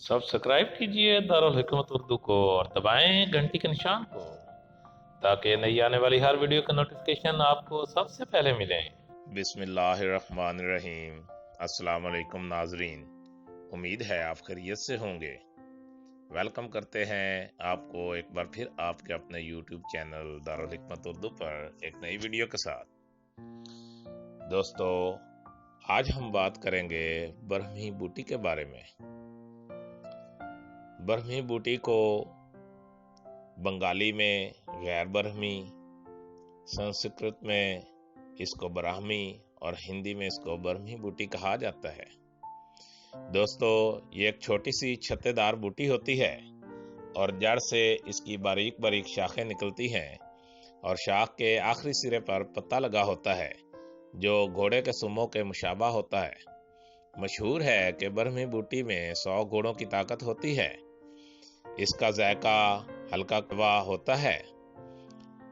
Subscribe कीजिए दारुल हिकमत उर्दू को और दबाएं घंटी के निशान को ताकि नई आने वाली हर वीडियो का नोटिफिकेशन आपको सबसे पहले मिले। बिस्मिल्लाहिर्रहमानिर्रहीम। अस्सलाम वालेकुम नाजरीन, उम्मीद है आप खैरियत से होंगे। वेलकम करते हैं आपको एक बार फिर आपके अपने यूट्यूब चैनल दारुल हिकमत उर्दू पर एक नई वीडियो के साथ। दोस्तों, आज हम बात करेंगे बरहमी बूटी के बारे में। बरहमी बूटी को बंगाली में गैर बरहमी, संस्कृत में इसको ब्राह्मी और हिंदी में इसको बरहमी बूटी कहा जाता है। दोस्तों, ये एक छोटी सी छत्तेदार बूटी होती है और जड़ से इसकी बारीक बारीक शाखें निकलती हैं और शाख के आखिरी सिरे पर पत्ता लगा होता है जो घोड़े के सुमों के मुशाबा होता है। मशहूर है कि बरहमी बूटी में 100 घोड़ों की ताकत होती है। इसका जायका हल्का कड़वा होता है।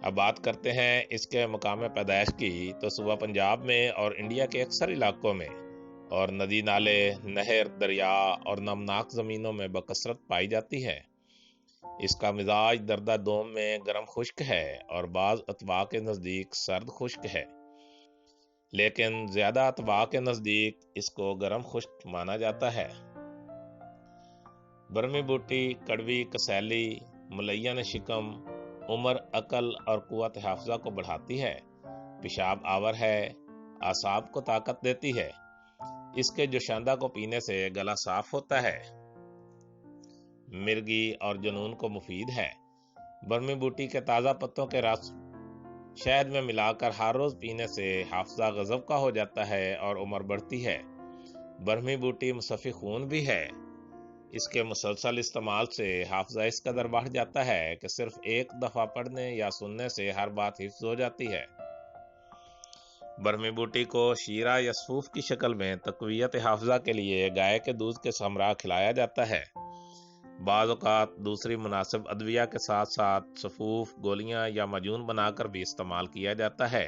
अब बात करते हैं इसके मकाम पैदाइश की, तो सूबा पंजाब में और इंडिया के अक्सर इलाकों में और नदी नाले, नहर, दरिया और नमनाक ज़मीनों में बकसरत पाई जाती है। इसका मिजाज दर्दा दोम में गर्म खुश्क है और बाज़ अतबा के नज़दीक सर्द खुश्क है, लेकिन ज़्यादा अतबा के नज़दीक इसको गर्म खुश्क माना जाता है। बरहमी बूटी कड़वी, कसैली, मुलय्यन शिकम, उम्र, अकल और कुव्वत हाफ़ज़ा को बढ़ाती है। पेशाब आवर है, आसाब को ताकत देती है। इसके जोशांदा को पीने से गला साफ होता है। मिर्गी और जुनून को मुफीद है। बरहमी बूटी के ताज़ा पत्तों के रस शहद में मिलाकर हर रोज़ पीने से हाफ़ज़ा गज़ब का हो जाता है और उम्र बढ़ती है। बरहमी बूटी मुसफ़ी खून भी है। इसके मुसलसल इस्तेमाल से हाफ़ज़ा इस कदर बढ़ जाता है कि सिर्फ एक दफ़ा पढ़ने या सुनने से हर बात हिफ्ज़ हो जाती है। बरहमी बूटी को शीरा या सूफ की शक्ल में तक़वियत हाफ़ज़ा के लिए गाय के दूध के हमरा खिलाया जाता है। बाज़ औक़ात दूसरी मुनासिब अद्विया के साथ साथ सफ़ूफ, गोलियां या मजून बनाकर भी इस्तेमाल किया जाता है,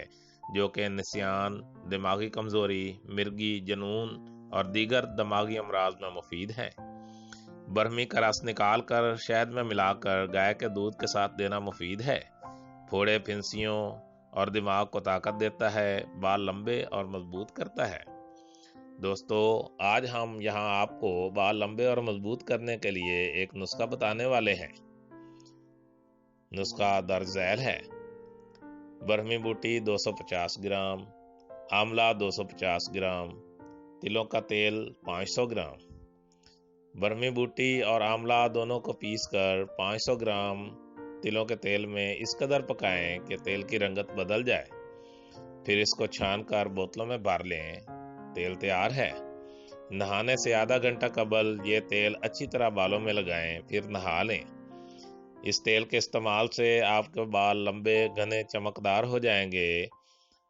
जो कि निस्यान, दिमागी कमज़ोरी, मिर्गी, जुनून और दीगर दिमागी अमराज में मुफीद हैं। बरहमी का रस निकाल कर शहद में मिलाकर गाय के दूध के साथ देना मुफीद है। फोड़े, फिंसियों और दिमाग को ताकत देता है, बाल लंबे और मजबूत करता है। दोस्तों, आज हम यहाँ आपको बाल लंबे और मजबूत करने के लिए एक नुस्खा बताने वाले हैं। नुस्खा दर्ज झैल है। बरहमी बूटी 250 ग्राम, आंवला 250 ग्राम, तिलों का तेल 500 ग्राम। बरहमी बूटी और आंवला दोनों को पीसकर 500 ग्राम तिलों के तेल में इस कदर पकाएं कि तेल की रंगत बदल जाए। फिर इसको छानकर बोतलों में भर लें। तेल तैयार है। नहाने से आधा घंटा कबल ये तेल अच्छी तरह बालों में लगाएं, फिर नहा लें। इस तेल के इस्तेमाल से आपके बाल लंबे, घने, चमकदार हो जाएंगे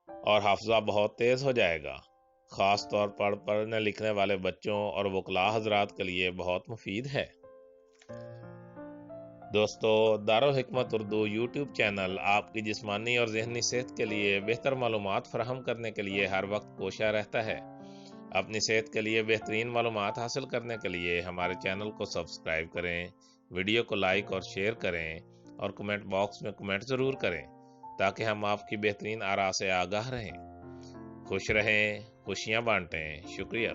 और हाफ़ज़ा बहुत तेज हो जाएगा। ख़ास तौर पर पढ़ने लिखने वाले बच्चों और वकला हज़रात के लिए बहुत मुफीद है। दोस्तों, दारुल हिकमत उर्दू यूट्यूब चैनल आपकी जिस्मानी और ज़हनी सेहत के लिए बेहतर मालूमात फराहम करने के लिए हर वक्त कोशिश रहता है। अपनी सेहत के लिए बेहतरीन मालूमात हासिल करने के लिए हमारे चैनल को सब्सक्राइब करें, वीडियो को लाइक और शेयर करें और कमेंट बॉक्स में कमेंट ज़रूर करें ताकि हम आपकी बेहतरीन आरा से आगाह रहें। खुश रहें, खुशियाँ बांटें। शुक्रिया।